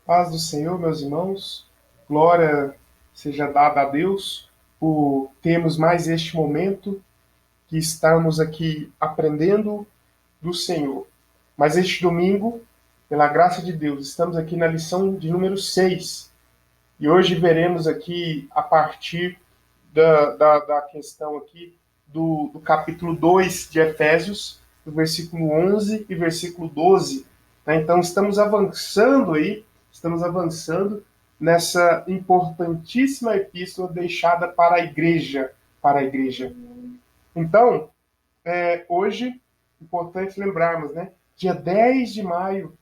Paz do Senhor, meus irmãos. Glória seja dada a Deus por termos mais este momento que estamos aqui aprendendo do Senhor. Mas este domingo, pela graça de Deus, estamos aqui na lição de número 6. E hoje veremos aqui, a partir da questão aqui do capítulo 2 de Efésios, do versículo 11 e versículo 12. Né? Então, estamos avançando nessa importantíssima epístola deixada para a igreja, Então, hoje, importante lembrarmos, né? Dia 10 de maio,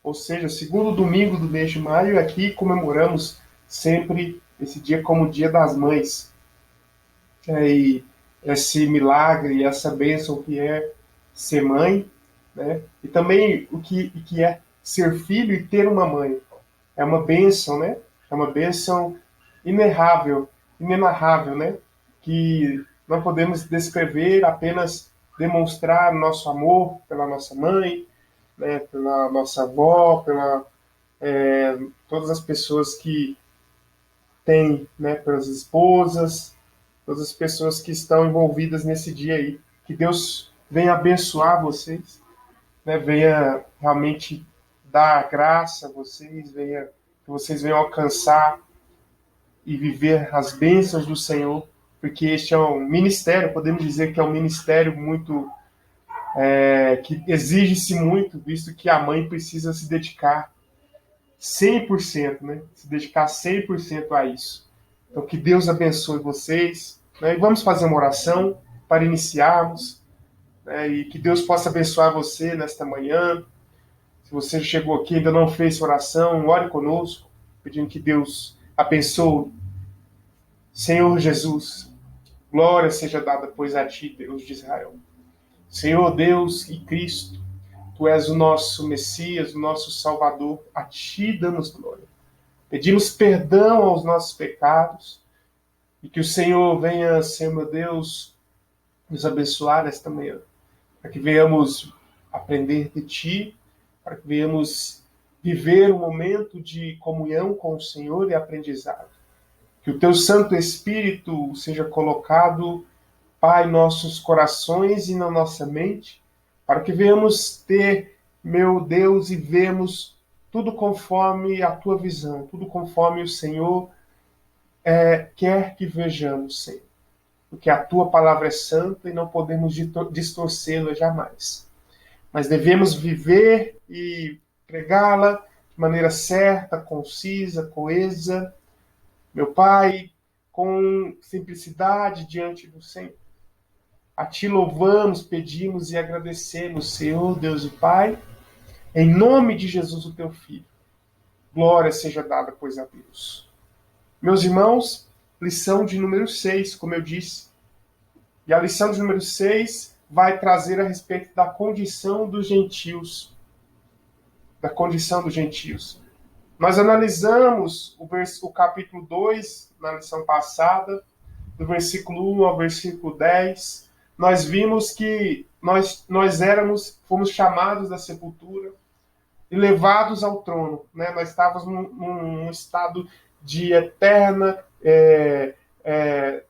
ou seja, segundo domingo do mês de maio, aqui comemoramos sempre esse dia como o Dia das Mães. E esse milagre, essa bênção que é ser mãe, né? E também o que é ser filho e ter uma mãe. É uma bênção, né? É uma bênção inerrável, inenarrável, né? Que não podemos descrever, apenas demonstrar nosso amor pela nossa mãe, né? Pela nossa avó, todas as pessoas que têm, né? Pelas esposas, todas as pessoas que estão envolvidas nesse dia aí. Que Deus venha abençoar vocês, né? Venha realmente dar graça a vocês, que vocês venham alcançar e viver as bênçãos do Senhor, porque este é um ministério, podemos dizer que é um ministério muito, que exige-se muito, visto que a mãe precisa se dedicar 100%, né? Se dedicar 100% a isso. Então, que Deus abençoe vocês, né? E vamos fazer uma oração para iniciarmos, né? E que Deus possa abençoar você nesta manhã. Se você chegou aqui e ainda não fez oração, ore conosco, pedindo que Deus abençoe. Senhor Jesus, glória seja dada, pois, a ti, Deus de Israel. Senhor Deus e Cristo, tu és o nosso Messias, o nosso Salvador, a ti damos glória. Pedimos perdão aos nossos pecados e que o Senhor venha, Senhor meu Deus, nos abençoar nesta manhã, para que venhamos aprender de ti, para que venhamos viver um momento de comunhão com o Senhor e aprendizado. Que o teu Santo Espírito seja colocado, Pai, em nossos corações e na nossa mente, para que venhamos ter, meu Deus, e vemos tudo conforme a tua visão, tudo conforme o Senhor quer que vejamos, Senhor. Porque a tua palavra é santa e não podemos distorcê-la jamais. Mas devemos viver e pregá-la de maneira certa, concisa, coesa, meu Pai, com simplicidade diante do Senhor. A Ti louvamos, pedimos e agradecemos, Senhor, Deus e Pai, em nome de Jesus, o Teu Filho. Glória seja dada, pois, a Deus. Meus irmãos, lição de número 6, como eu disse. E a lição de número 6 vai trazer a respeito da condição dos gentios. Da condição dos gentios. Nós analisamos o capítulo 2 na lição passada, do versículo 1 ao versículo 10. Nós vimos que fomos chamados da sepultura e levados ao trono. Né? Nós estávamos num estado de eterna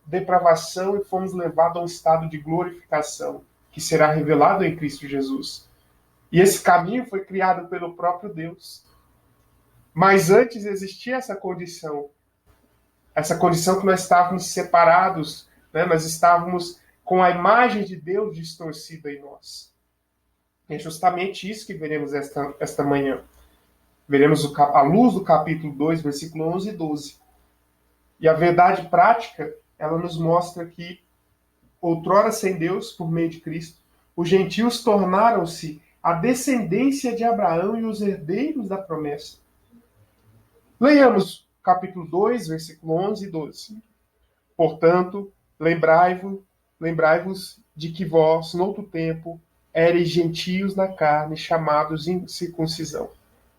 depravação e fomos levados a um estado de glorificação, que será revelado em Cristo Jesus. E esse caminho foi criado pelo próprio Deus. Mas antes existia essa condição que nós estávamos separados, né? Nós estávamos com a imagem de Deus distorcida em nós. É justamente isso que veremos esta manhã. Veremos a luz do capítulo 2, versículo 11 e 12. E a verdade prática, ela nos mostra que, outrora sem Deus, por meio de Cristo, os gentios tornaram-se a descendência de Abraão e os herdeiros da promessa. Leiamos capítulo 2, versículo 11 e 12. Portanto, lembrai-vos de que vós, noutro tempo, éreis gentios na carne, chamados incircuncisão,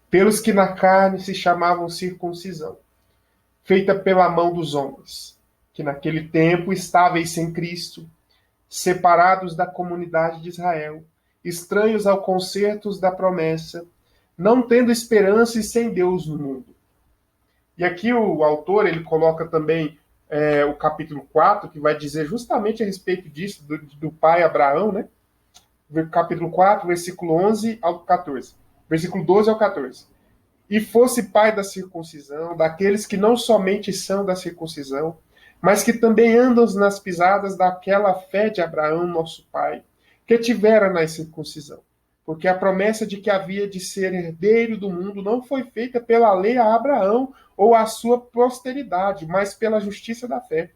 pelos que na carne se chamavam circuncisão, feita pela mão dos homens, que naquele tempo estáveis sem Cristo, separados da comunidade de Israel, estranhos ao concerto da promessa, não tendo esperança e sem Deus no mundo. E aqui o autor ele coloca também o capítulo 4, que vai dizer justamente a respeito disso, do pai Abraão, né? Capítulo 4, versículo 11 ao 14. Versículo 12 ao 14. E fosse pai da circuncisão, daqueles que não somente são da circuncisão, mas que também andam nas pisadas daquela fé de Abraão, nosso pai, que tivera na circuncisão. Porque a promessa de que havia de ser herdeiro do mundo não foi feita pela lei a Abraão ou a sua posteridade, mas pela justiça da fé.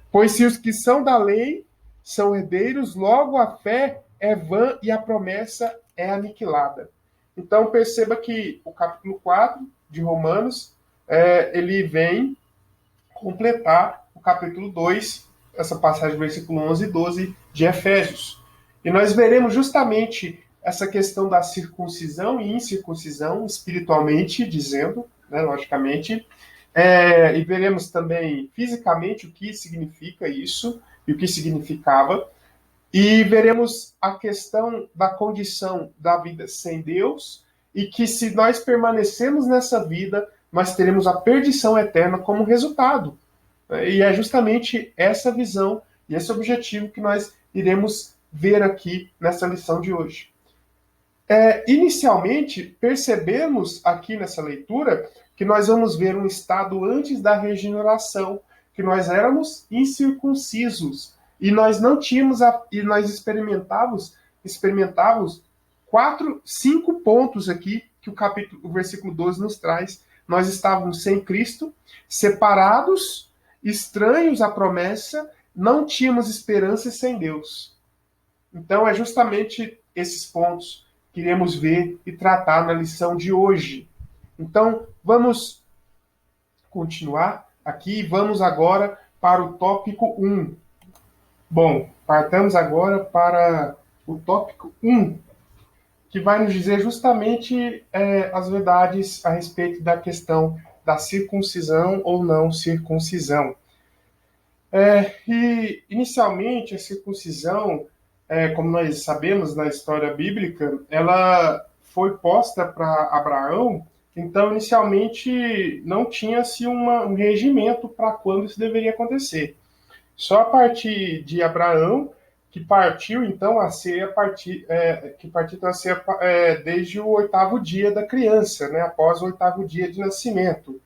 Pois se os que são da lei são herdeiros, logo a fé é vã e a promessa é aniquilada. Então perceba que o capítulo 4 de Romanos, ele vem completar o capítulo 2, essa passagem do versículo 11 e 12 de Efésios. E nós veremos justamente essa questão da circuncisão e incircuncisão, espiritualmente dizendo, né, logicamente, e veremos também fisicamente o que significa isso e o que significava. E veremos a questão da condição da vida sem Deus e que se nós permanecemos nessa vida, nós teremos a perdição eterna como resultado. E é justamente essa visão e esse objetivo que nós iremos ver aqui nessa lição de hoje. Inicialmente, percebemos aqui nessa leitura que nós vamos ver um estado antes da regeneração, que nós éramos incircuncisos e nós não tínhamos e nós experimentávamos 5 pontos aqui que o versículo 12 nos traz. Nós estávamos sem Cristo, separados, estranhos à promessa, não tínhamos esperança sem Deus. Então é justamente esses pontos que iremos ver e tratar na lição de hoje. Então vamos continuar aqui e vamos agora para o tópico 1. Bom, partamos agora para o tópico 1, que vai nos dizer justamente as verdades a respeito da questão da circuncisão ou não circuncisão. E, inicialmente, a circuncisão, como nós sabemos na história bíblica, ela foi posta para Abraão, então, inicialmente, não tinha-se um regimento para quando isso deveria acontecer. Só a partir de Abraão, que partiu então a ser desde o 8º dia da criança, né, após o 8º dia de nascimento.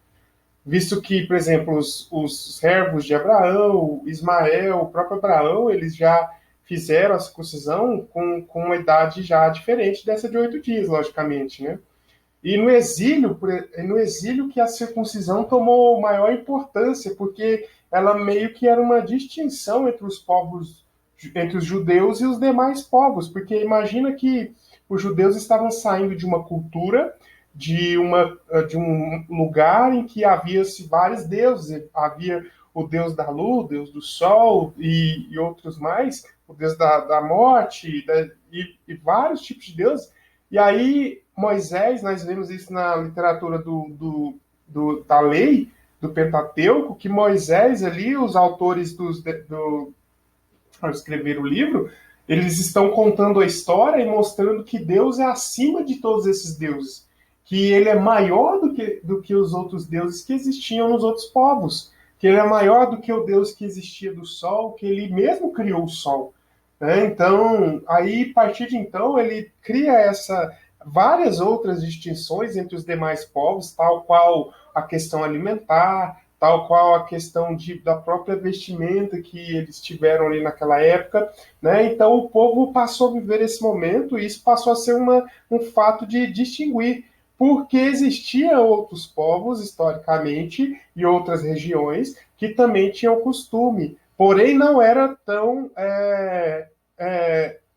Visto que, por exemplo, os servos de Abraão, Ismael, o próprio Abraão, eles já fizeram a circuncisão com uma idade já diferente dessa de 8 dias, logicamente, né? E no exílio que a circuncisão tomou maior importância, porque ela meio que era uma distinção entre os povos, entre os judeus e os demais povos, porque imagina que os judeus estavam saindo de uma cultura, de um lugar em que havia-se vários deuses, havia o deus da lua, o deus do sol e outros mais, o deus da morte e vários tipos de deuses. E aí Moisés, nós vemos isso na literatura da lei, do Pentateuco, que Moisés ali, os autores ao escrever o livro, eles estão contando a história e mostrando que Deus é acima de todos esses deuses, que ele é maior do que os outros deuses que existiam nos outros povos, que ele é maior do que o Deus que existia do sol, que ele mesmo criou o sol. Então, aí, a partir de então, ele cria várias outras distinções entre os demais povos, tal qual a questão alimentar, tal qual a questão da própria vestimenta que eles tiveram ali naquela época, né? Então, o povo passou a viver esse momento e isso passou a ser um fato de distinguir, porque existiam outros povos, historicamente, e outras regiões que também tinham costume, porém não era tão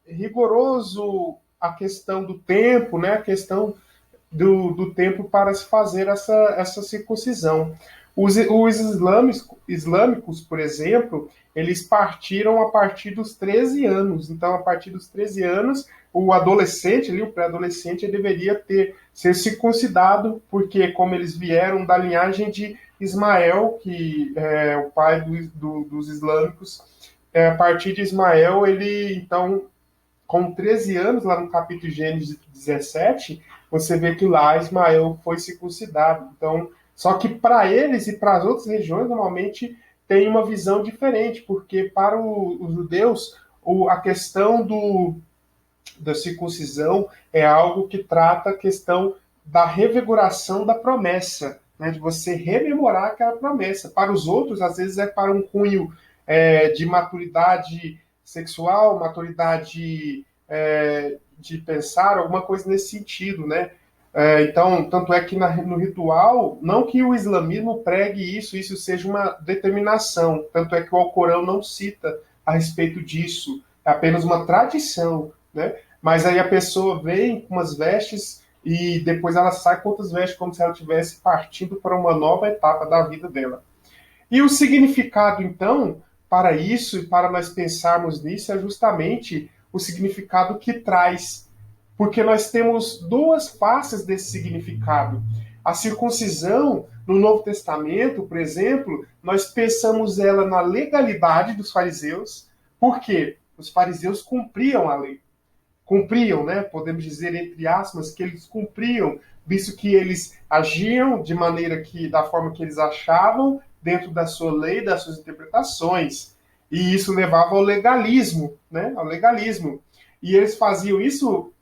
rigoroso a questão do tempo, né? A questão do tempo para se fazer essa circuncisão. Os islâmicos, por exemplo, eles partiram a partir dos 13 anos. Então, a partir dos 13 anos, o adolescente, ali, o pré-adolescente, ele deveria ser circuncidado, porque como eles vieram da linhagem de Ismael, que é o pai dos islâmicos, a partir de Ismael, ele, então, com 13 anos, lá no capítulo de Gênesis 17, você vê que lá Ismael foi circuncidado. Então, só que para eles e para as outras regiões, normalmente tem uma visão diferente, porque para os judeus, a questão da circuncisão é algo que trata a questão da revigoração da promessa, né, de você rememorar aquela promessa. Para os outros, às vezes é para um cunho de maturidade sexual, maturidade de pensar, alguma coisa nesse sentido, né? Então, tanto é que no ritual, não que o islamismo pregue isso seja uma determinação, tanto é que o Alcorão não cita a respeito disso, é apenas uma tradição, né? Mas aí a pessoa vem com umas vestes e depois ela sai com outras vestes, como se ela estivesse partindo para uma nova etapa da vida dela. E o significado, então, para isso e para nós pensarmos nisso, é justamente o significado que traz. Porque nós temos duas faces desse significado. A circuncisão, no Novo Testamento, por exemplo, nós pensamos ela na legalidade dos fariseus. Por quê? Os fariseus cumpriam a lei. Cumpriam, né? Podemos dizer, entre aspas, que eles cumpriam, visto que eles agiam de maneira que, da forma que eles achavam, dentro da sua lei, das suas interpretações. E isso levava ao legalismo, né? Ao legalismo. E eles faziam isso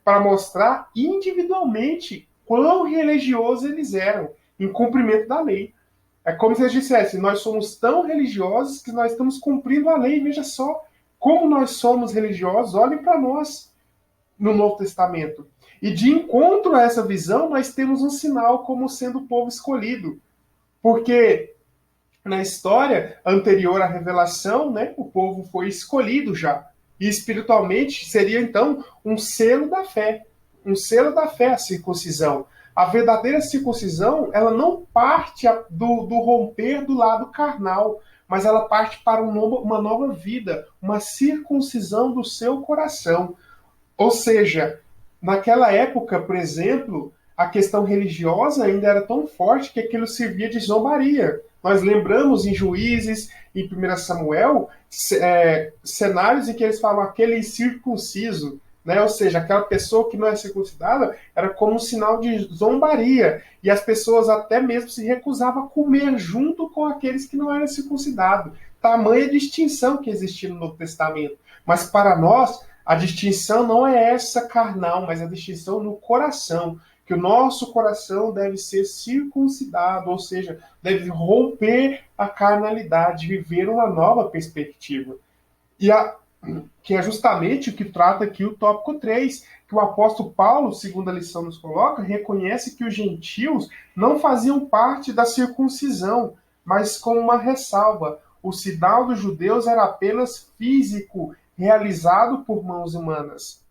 para mostrar individualmente quão religiosos eles eram, em cumprimento da lei. É como se eles dissessem, nós somos tão religiosos que nós estamos cumprindo a lei, veja só como nós somos religiosos, olhem para nós no Novo Testamento. E de encontro a essa visão, nós temos um sinal como sendo o povo escolhido. Porque na história anterior à revelação, né, o povo foi escolhido já. E espiritualmente seria então um selo da fé. Um selo da fé, a circuncisão. A verdadeira circuncisão, ela não parte do romper do lado carnal, mas ela parte para uma nova vida, uma circuncisão do seu coração. Ou seja, naquela época, por exemplo, a questão religiosa ainda era tão forte que aquilo servia de zombaria. Nós lembramos em Juízes, em 1 Samuel, cenários em que eles falam aquele incircunciso, né? Ou seja, aquela pessoa que não é circuncidada era como um sinal de zombaria. E as pessoas até mesmo se recusavam a comer junto com aqueles que não eram circuncidados. Tamanha distinção que existia no Novo Testamento. Mas para nós, a distinção não é essa carnal, mas a distinção no coração. Que o nosso coração deve ser circuncidado, ou seja, deve romper a carnalidade, viver uma nova perspectiva. Que é justamente o que trata aqui o tópico 3, que o apóstolo Paulo, segundo a lição nos coloca, reconhece que os gentios não faziam parte da circuncisão, mas com uma ressalva. O sinal dos judeus era apenas físico, realizado por mãos humanas.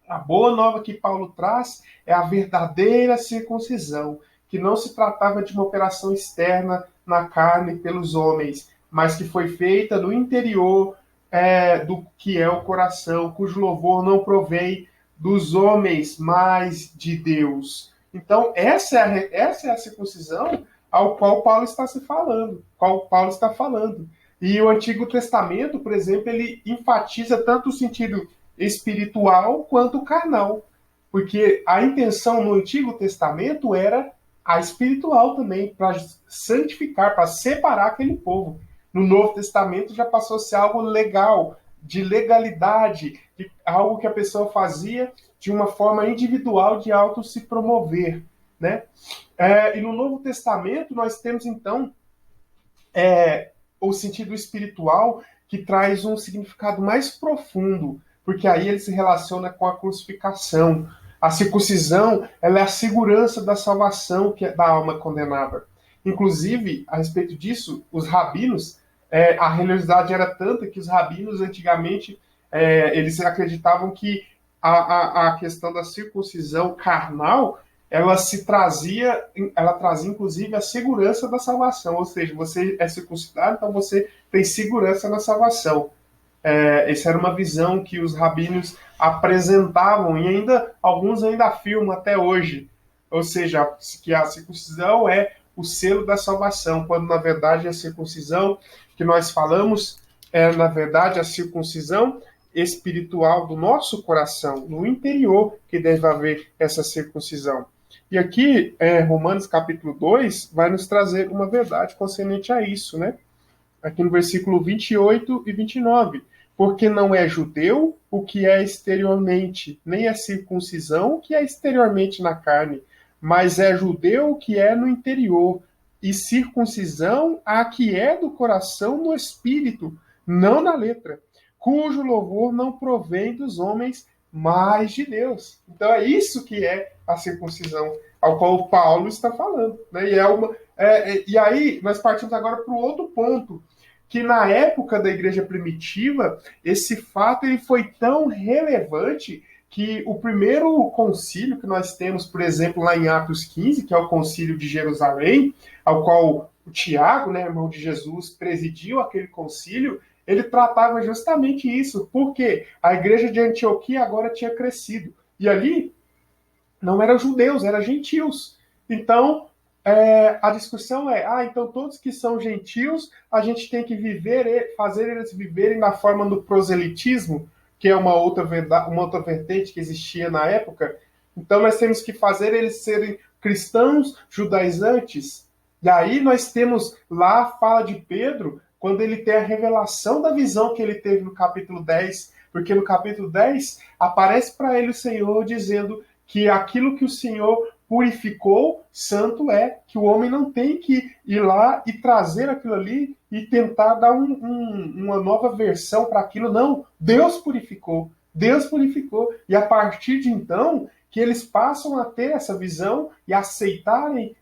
A boa nova que Paulo traz é a verdadeira circuncisão, que não se tratava de uma operação externa na carne pelos homens, mas que foi feita no interior do que é o coração, cujo louvor não provém dos homens, mas de Deus. Então, essa é a circuncisão ao qual Paulo está falando. E o Antigo Testamento, por exemplo, ele enfatiza tanto o sentido espiritual quanto carnal. Porque a intenção no Antigo Testamento era a espiritual também, para santificar, para separar aquele povo. No Novo Testamento já passou a ser algo legal, de legalidade, de algo que a pessoa fazia de uma forma individual de auto se promover, né? E no Novo Testamento nós temos então o sentido espiritual, que traz um significado mais profundo, porque aí ele se relaciona com a crucificação. A circuncisão, ela é a segurança da salvação da alma condenada. Inclusive, a respeito disso, os rabinos, a religiosidade era tanta que os rabinos, antigamente, eles acreditavam que a questão da circuncisão carnal, ela trazia inclusive a segurança da salvação, ou seja, você é circuncidado, então você tem segurança na salvação. Essa era uma visão que os rabinos apresentavam e alguns ainda afirmam até hoje, ou seja, que a circuncisão é o selo da salvação, quando na verdade a circuncisão que nós falamos na verdade a circuncisão espiritual do nosso coração, no interior, que deve haver essa circuncisão. E aqui, Romanos capítulo 2, vai nos trazer uma verdade concernente a isso, né? Aqui no versículo 28 e 29. Porque não é judeu o que é exteriormente, nem é circuncisão o que é exteriormente na carne, mas é judeu o que é no interior, e circuncisão a que é do coração no espírito, não na letra, cujo louvor não provém dos homens, mas de Deus. Então é isso que é a circuncisão, ao qual Paulo está falando. Né? E aí nós partimos agora para o outro ponto, que na época da igreja primitiva, esse fato ele foi tão relevante que o primeiro concílio que nós temos, por exemplo, lá em Atos 15, que é o concílio de Jerusalém, ao qual o Tiago, né, irmão de Jesus, presidiu aquele concílio, ele tratava justamente isso, porque a igreja de Antioquia agora tinha crescido. E ali não eram judeus, eram gentios. Então, a discussão então todos que são gentios, a gente tem que fazer eles viverem na forma do proselitismo, que é uma outra vertente que existia na época. Então nós temos que fazer eles serem cristãos judaizantes. E aí nós temos lá a fala de Pedro, quando ele tem a revelação da visão que ele teve no capítulo 10, porque no capítulo 10 aparece para ele o Senhor dizendo que aquilo que o Senhor purificou, santo é, que o homem não tem que ir lá e trazer aquilo ali e tentar dar uma nova versão para aquilo. Não, Deus purificou. Deus purificou. E a partir de então, que eles passam a ter essa visão e aceitarem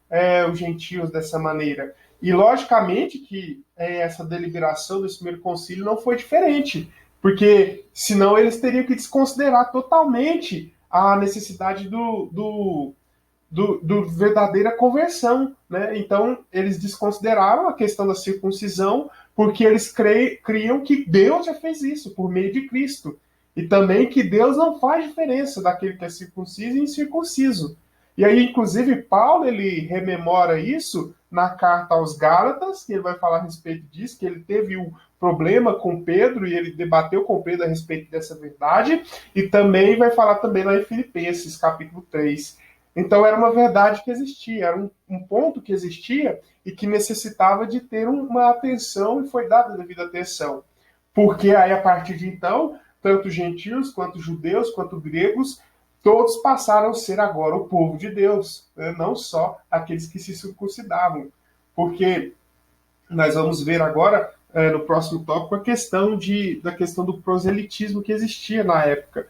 os gentios dessa maneira. E, logicamente, que essa deliberação desse primeiro concílio não foi diferente, porque senão eles teriam que desconsiderar totalmente a necessidade do verdadeira conversão, né? Então, eles desconsideraram a questão da circuncisão, porque eles criam que Deus já fez isso por meio de Cristo. E também que Deus não faz diferença daquele que é circunciso e incircunciso. E aí, inclusive, Paulo, ele rememora isso na carta aos Gálatas, que ele vai falar a respeito disso, que ele teve um problema com Pedro e ele debateu com Pedro a respeito dessa verdade, e também vai falar também lá em Filipenses, capítulo 3. Então era uma verdade que existia, era um ponto que existia e que necessitava de ter uma atenção, e foi dada devida atenção. Porque aí, a partir de então, tanto gentios, quanto judeus, quanto gregos, todos passaram a ser agora o povo de Deus, né? Não só aqueles que se circuncidavam. Porque nós vamos ver agora, no próximo tópico, da questão do proselitismo que existia na época,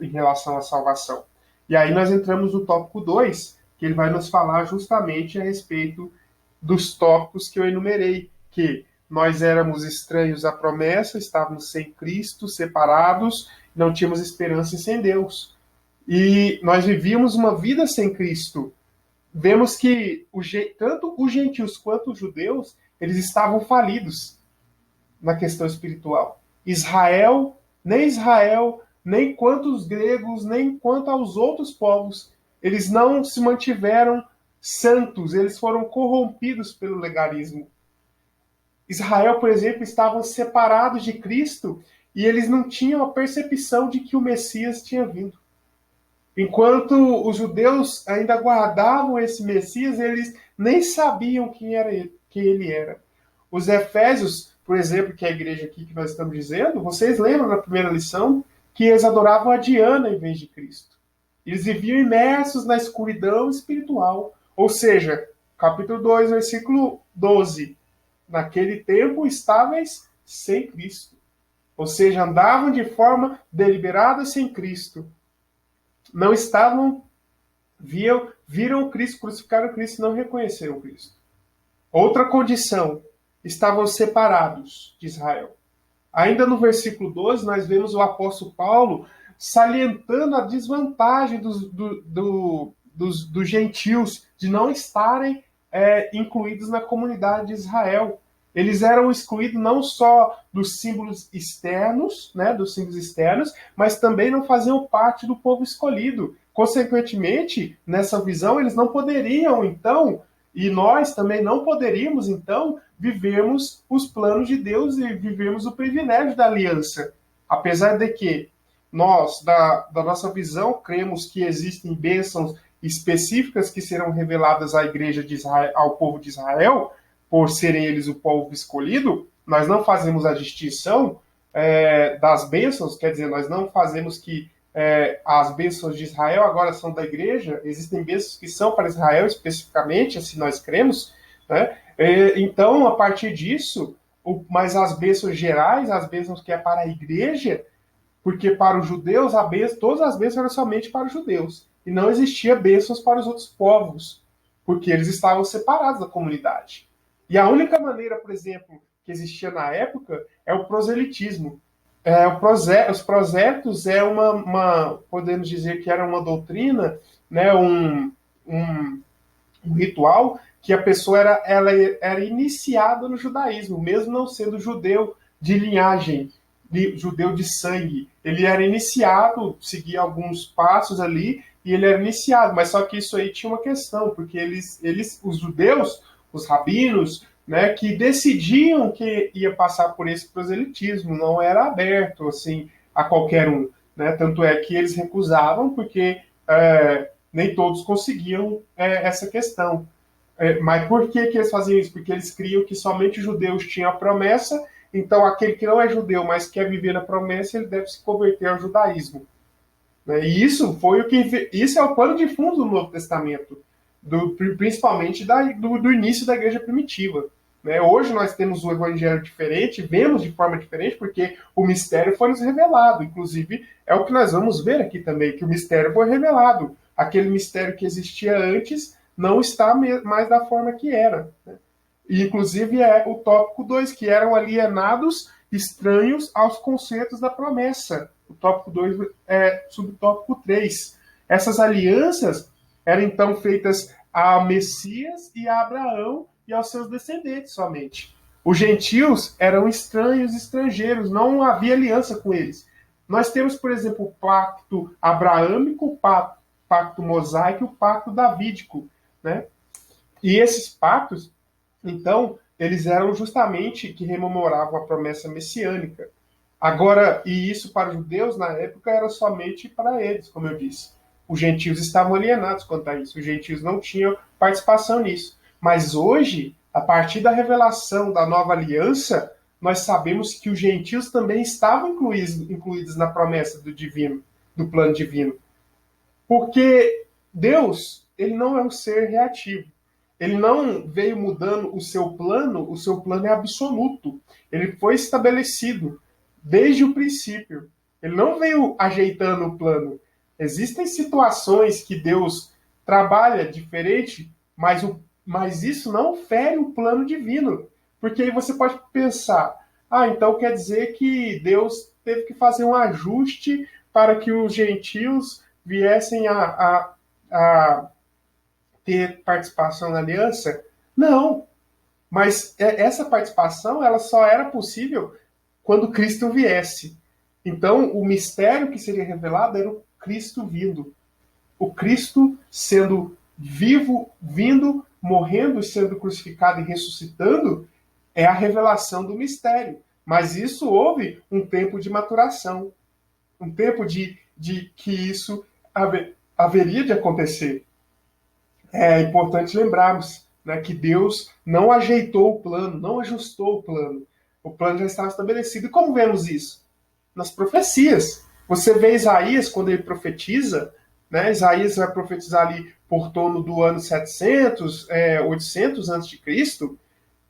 em relação à salvação. E aí nós entramos no tópico 2, que ele vai nos falar justamente a respeito dos tópicos que eu enumerei, que nós éramos estranhos à promessa, estávamos sem Cristo, separados, não tínhamos esperança sem Deus. E nós vivíamos uma vida sem Cristo. Vemos que tanto os gentios quanto os judeus, eles estavam falidos na questão espiritual. Israel, nem quanto os gregos, nem quanto aos outros povos, eles não se mantiveram santos, eles foram corrompidos pelo legalismo. Israel, por exemplo, estavam separados de Cristo e eles não tinham a percepção de que o Messias tinha vindo. Enquanto os judeus ainda guardavam esse Messias, eles nem sabiam quem ele era. Os efésios, por exemplo, que é a igreja aqui que nós estamos dizendo, vocês lembram na primeira lição que eles adoravam a Diana em vez de Cristo. Eles viviam imersos na escuridão espiritual. Ou seja, capítulo 2, versículo 12. Naquele tempo estáveis sem Cristo. Ou seja, andavam de forma deliberada sem Cristo. Não estavam, viram o Cristo, crucificaram o Cristo e não reconheceram Cristo. Outra condição, estavam separados de Israel. Ainda no versículo 12, nós vemos o apóstolo Paulo salientando a desvantagem dos gentios de não estarem incluídos na comunidade de Israel. Eles eram excluídos não só dos símbolos externos, mas também não faziam parte do povo escolhido. Consequentemente, nessa visão, eles não poderiam, então, E nós também não poderíamos, então, vivermos os planos de Deus e vivermos o privilégio da aliança. Apesar de que nós, da nossa visão, cremos que existem bênçãos específicas que serão reveladas à igreja de Israel, ao povo de Israel, por serem eles o povo escolhido, nós não fazemos a distinção das bênçãos, quer dizer, nós não fazemos que as bênçãos de Israel agora são da igreja, existem bênçãos que são para Israel especificamente, assim nós cremos, né? Então, a partir disso, mas as bênçãos gerais, as bênçãos que é para a igreja, porque para os judeus, todas as bênçãos eram somente para os judeus, e não existia bênçãos para os outros povos, porque eles estavam separados da comunidade. E a única maneira, por exemplo, que existia na época é o proselitismo. Os prosélitos podemos dizer que era uma doutrina, né, um ritual que a pessoa ela era iniciada no judaísmo, mesmo não sendo judeu de linhagem, judeu de sangue. Ele era iniciado, seguia alguns passos ali, e ele era iniciado. Mas só que isso aí tinha uma questão, porque os judeus, os rabinos, né, que decidiam que ia passar por esse proselitismo, não era aberto assim a qualquer um, né? Tanto é que eles recusavam porque nem todos conseguiam essa questão. Mas por que eles faziam isso? Porque eles criam que somente os judeus tinham a promessa, então aquele que não é judeu, mas quer viver a promessa, ele deve se converter ao judaísmo. E isso é o pano de fundo do Novo Testamento, principalmente do início da igreja primitiva. Hoje nós temos um evangelho diferente, vemos de forma diferente, porque o mistério foi nos revelado. Inclusive, é o que nós vamos ver aqui também, que o mistério foi revelado. Aquele mistério que existia antes não está mais da forma que era. E, inclusive, é o tópico 2, que eram alienados, estranhos aos conceitos da promessa. O tópico 2 é subtópico 3. Essas alianças eram, então, feitas a Messias e a Abraão e aos seus descendentes somente. Os gentios eram estranhos, estrangeiros, não havia aliança com eles. Nós temos, por exemplo, o pacto abraâmico, o pacto mosaico e o pacto davídico, né? E esses pactos, então, eles eram justamente que rememoravam a promessa messiânica. Agora, e isso para os judeus, na época, era somente para eles, como eu disse. Os gentios estavam alienados quanto a isso. Os gentios não tinham participação nisso. Mas hoje, a partir da revelação da nova aliança, nós sabemos que os gentios também estavam incluídos na promessa do divino, do plano divino. Porque Deus, ele não é um ser reativo. Ele não veio mudando o seu plano é absoluto. Ele foi estabelecido desde o princípio. Ele não veio ajeitando o plano. Existem situações que Deus trabalha diferente, mas isso não fere o plano divino. Porque aí você pode pensar, então quer dizer que Deus teve que fazer um ajuste para que os gentios viessem a ter participação na aliança? Não. Mas essa participação ela só era possível quando Cristo viesse. Então, o mistério que seria revelado era o Cristo vindo. O Cristo sendo vivo, vindo, morrendo, sendo crucificado e ressuscitando, é a revelação do mistério. Mas isso houve um tempo de maturação, um tempo de que isso haveria de acontecer. É importante lembrarmos, né, que Deus não ajeitou o plano, não ajustou o plano. O plano já estava estabelecido. E como vemos isso? Nas profecias. Você vê Isaías, quando ele profetiza, né, Isaías vai profetizar ali por torno do ano 700, 800 a.C.,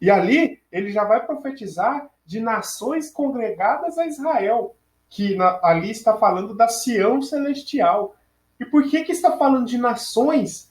e ali ele já vai profetizar de nações congregadas a Israel, que ali está falando da Sião celestial. E por que está falando de nações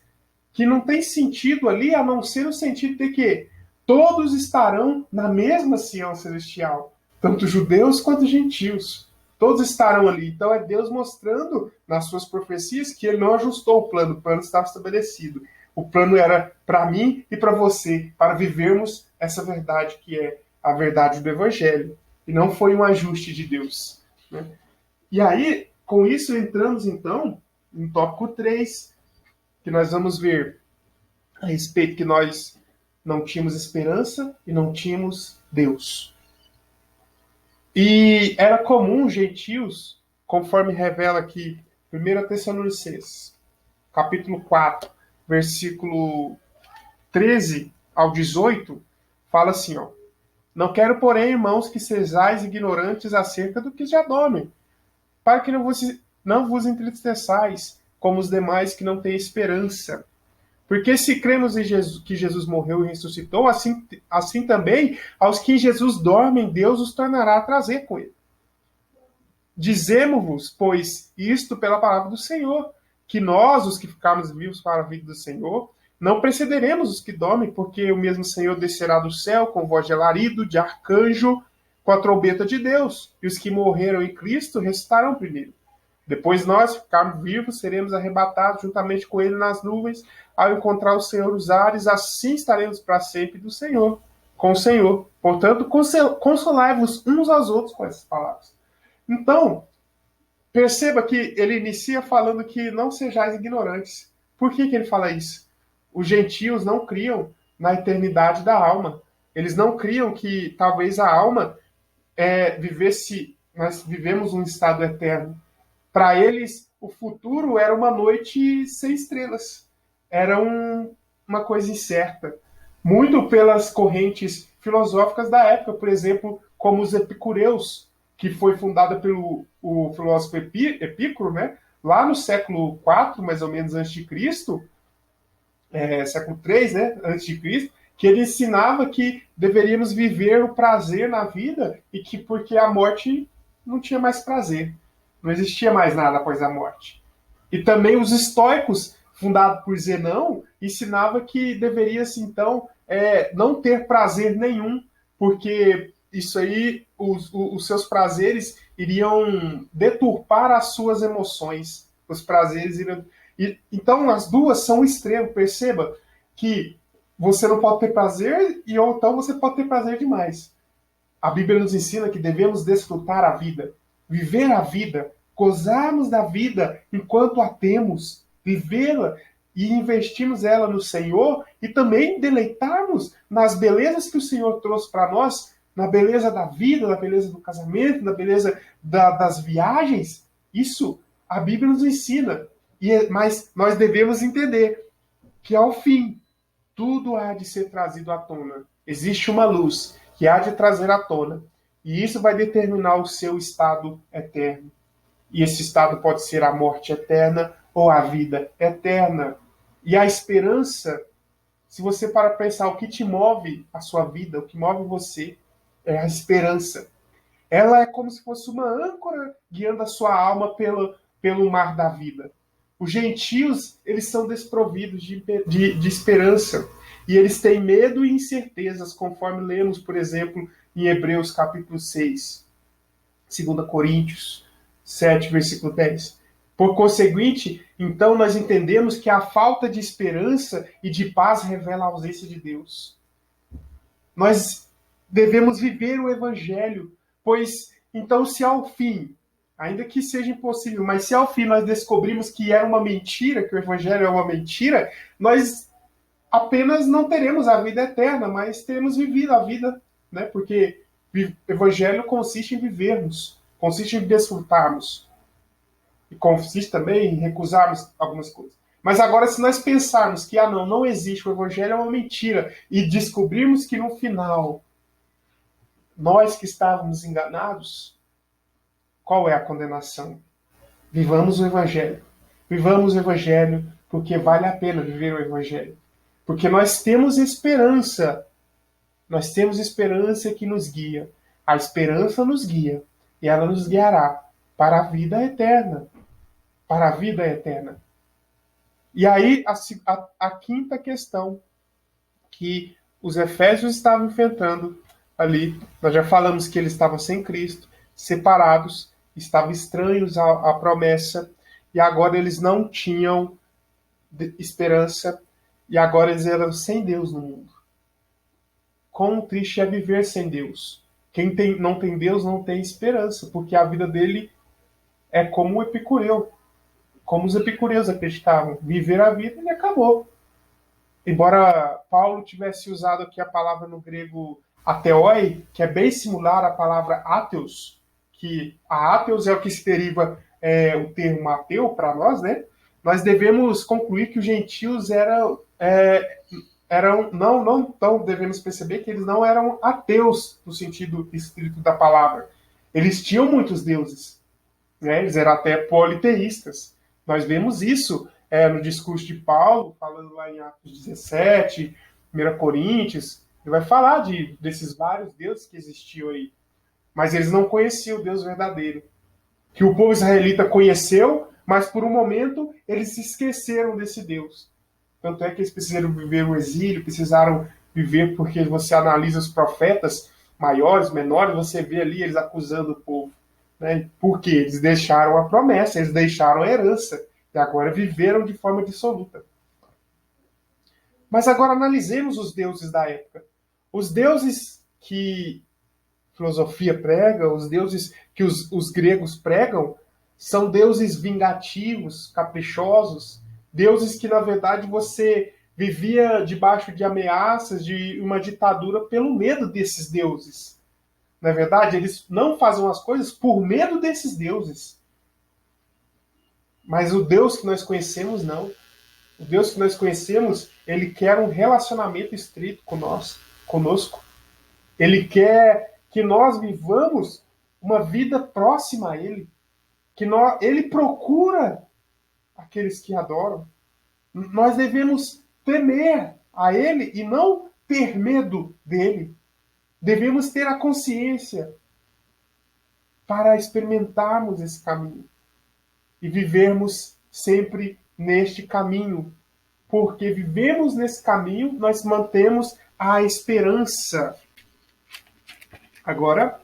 que não tem sentido ali, a não ser o sentido de que todos estarão na mesma Sião celestial, tanto judeus quanto gentios. Todos estarão ali. Então é Deus mostrando nas suas profecias que ele não ajustou o plano estava estabelecido. O plano era para mim e para você, para vivermos essa verdade que é a verdade do Evangelho. E não foi um ajuste de Deus. Né? E aí, com isso, entramos então no tópico 3, que nós vamos ver a respeito que nós não tínhamos esperança e não tínhamos Deus. E era comum os gentios, conforme revela aqui 1 Tessalonicenses, capítulo 4, versículo 13 ao 18, fala assim, ó: Não quero, porém, irmãos, que sejais ignorantes acerca do que já dormem, para que não vos entristeçais, como os demais que não têm esperança. Porque se cremos em Jesus, que Jesus morreu e ressuscitou, assim também aos que em Jesus dormem, Deus os tornará a trazer com ele. Dizemos-vos, pois, isto pela palavra do Senhor, que nós, os que ficarmos vivos para a vida do Senhor, não precederemos os que dormem, porque o mesmo Senhor descerá do céu com voz de alarido, de arcanjo, com a trombeta de Deus, e os que morreram em Cristo ressuscitarão primeiro. Depois nós, ficarmos vivos, seremos arrebatados juntamente com ele nas nuvens, ao encontrar o Senhor nos ares, assim estaremos para sempre do Senhor, com o Senhor. Portanto, consolai-vos uns aos outros com essas palavras. Então, perceba que ele inicia falando que não sejais ignorantes. Por que ele fala isso? Os gentios não criam na eternidade da alma. Eles não criam que talvez a alma vivesse, nós vivemos um estado eterno. Para eles, o futuro era uma noite sem estrelas. Era uma coisa incerta. Muito pelas correntes filosóficas da época, por exemplo, como os epicureus, que foi fundada pelo o filósofo Epicuro, né? Lá no século IV, mais ou menos, antes de Cristo, século III, né? Antes de Cristo, que ele ensinava que deveríamos viver o prazer na vida e que porque a morte não tinha mais prazer. Não existia mais nada após a morte. E também os estoicos, fundado por Zenão, ensinava que deveria-se, então, não ter prazer nenhum, porque isso aí, os seus prazeres iriam deturpar as suas emoções. Os prazeres iriam... Então, as duas são extremos. Perceba que você não pode ter prazer e ou então você pode ter prazer demais. A Bíblia nos ensina que devemos desfrutar a vida, viver a vida, gozarmos da vida enquanto a temos, vivê-la e investirmos ela no Senhor e também deleitarmos nas belezas que o Senhor trouxe para nós, na beleza da vida, na beleza do casamento, na beleza das viagens. Isso a Bíblia nos ensina. Mas nós devemos entender que ao fim tudo há de ser trazido à tona. Existe uma luz que há de trazer à tona. E isso vai determinar o seu estado eterno. E esse estado pode ser a morte eterna ou a vida eterna. E a esperança, se você para pensar o que te move a sua vida, o que move você, é a esperança. Ela é como se fosse uma âncora guiando a sua alma pelo mar da vida. Os gentios, eles são desprovidos de esperança. E eles têm medo e incertezas, conforme lemos, por exemplo, em Hebreus capítulo 6, 2 Coríntios 7, versículo 10. Por conseguinte, então nós entendemos que a falta de esperança e de paz revela a ausência de Deus. Nós devemos viver o Evangelho, pois, então, se ao fim, ainda que seja impossível, mas se ao fim nós descobrimos que era uma mentira, que o Evangelho é uma mentira, nós apenas não teremos a vida eterna, mas teremos vivido a vida, né? Porque o Evangelho consiste em vivermos, consiste em desfrutarmos, e consiste também em recusarmos algumas coisas. Mas agora, se nós pensarmos que não existe, o Evangelho é uma mentira, e descobrirmos que no final nós que estávamos enganados, qual é a condenação? Vivamos o Evangelho. Vivamos o Evangelho porque vale a pena viver o Evangelho. Porque nós temos esperança. Nós temos esperança que nos guia. A esperança nos guia. E ela nos guiará para a vida eterna. Para a vida eterna. E aí, a quinta questão que os efésios estavam enfrentando ali, nós já falamos que eles estavam sem Cristo, separados, estavam estranhos à promessa, e agora eles não tinham esperança, e agora eles eram sem Deus no mundo. Quão triste é viver sem Deus. Quem não tem Deus não tem esperança, porque a vida dele é como o epicureu, como os epicureus acreditavam. Viver a vida e acabou. embora Paulo tivesse usado aqui a palavra no grego ateoi, que é bem similar à palavra ateos, que a ateos é o que se deriva o termo ateu para nós, né? Nós devemos concluir que os gentios eram não devemos perceber que eles não eram ateus no sentido estrito da palavra. Eles tinham muitos deuses, né? Eles eram até politeístas. Nós vemos isso no discurso de Paulo, falando lá em Atos 17, 1 Coríntios, ele vai falar desses vários deuses que existiam aí. Mas eles não conheciam o Deus verdadeiro. Que o povo israelita conheceu, mas por um momento eles se esqueceram desse Deus. Tanto é que eles precisaram viver o exílio, precisaram viver, porque você analisa os profetas maiores, menores, você vê ali eles acusando o povo. Né? Porque eles deixaram a promessa, eles deixaram a herança, e agora viveram de forma dissoluta. Mas agora analisemos os deuses da época. Os deuses que filosofia prega, os deuses que os gregos pregam, são deuses vingativos, caprichosos, deuses que, na verdade, você vivia debaixo de ameaças, de uma ditadura pelo medo desses deuses. Na verdade, eles não fazem as coisas por medo desses deuses. Mas o Deus que nós conhecemos, não. O Deus que nós conhecemos, ele quer um relacionamento estreito conosco. Ele quer que nós vivamos uma vida próxima a Ele. Ele procura aqueles que adoram. Nós devemos temer a Ele e não ter medo dele. Devemos ter a consciência para experimentarmos esse caminho e vivermos sempre neste caminho. Porque vivemos nesse caminho, nós mantemos a esperança. Agora,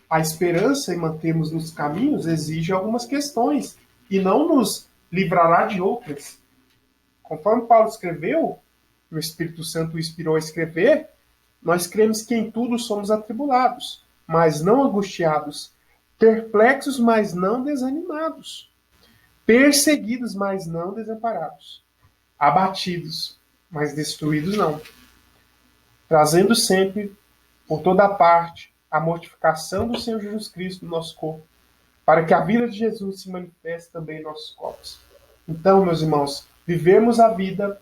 a esperança em mantermos nos caminhos exige algumas questões e não nos livrará de outras. Conforme Paulo escreveu, o Espírito Santo o inspirou a escrever, nós cremos que em tudo somos atribulados, mas não angustiados, perplexos, mas não desanimados, perseguidos, mas não desamparados, abatidos, mas destruídos não, trazendo sempre, por toda parte, a mortificação do Senhor Jesus Cristo no nosso corpo, para que a vida de Jesus se manifeste também em nossos corpos. Então, meus irmãos, vivemos a vida,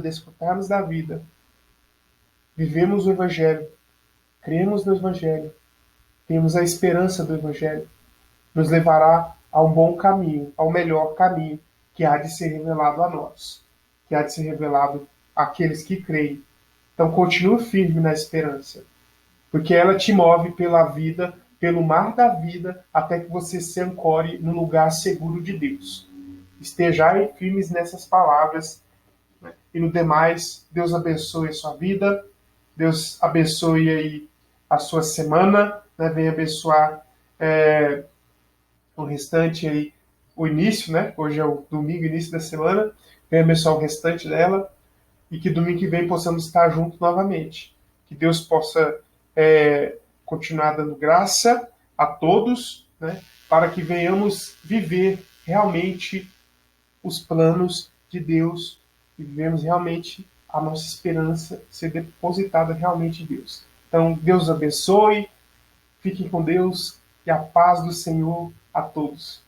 desfrutarmos da vida, vivemos o Evangelho, cremos no Evangelho, temos a esperança do Evangelho, nos levará a um bom caminho, ao melhor caminho, que há de ser revelado a nós, que há de ser revelado àqueles que creem. Então, continue firme na esperança, porque ela te move pela vida, pelo mar da vida, até que você se ancore no lugar seguro de Deus. Estejai firmes nessas palavras, né? E no demais, Deus abençoe a sua vida, Deus abençoe aí a sua semana, né? Venha abençoar o restante aí, o início, né? Hoje é o domingo, início da semana, venha abençoar o restante dela, e que domingo que vem possamos estar juntos novamente. Que Deus possa continuar dando graça a todos, né, para que venhamos viver realmente os planos de Deus e vivemos realmente a nossa esperança ser depositada realmente em Deus. Então, Deus abençoe, fiquem com Deus e a paz do Senhor a todos.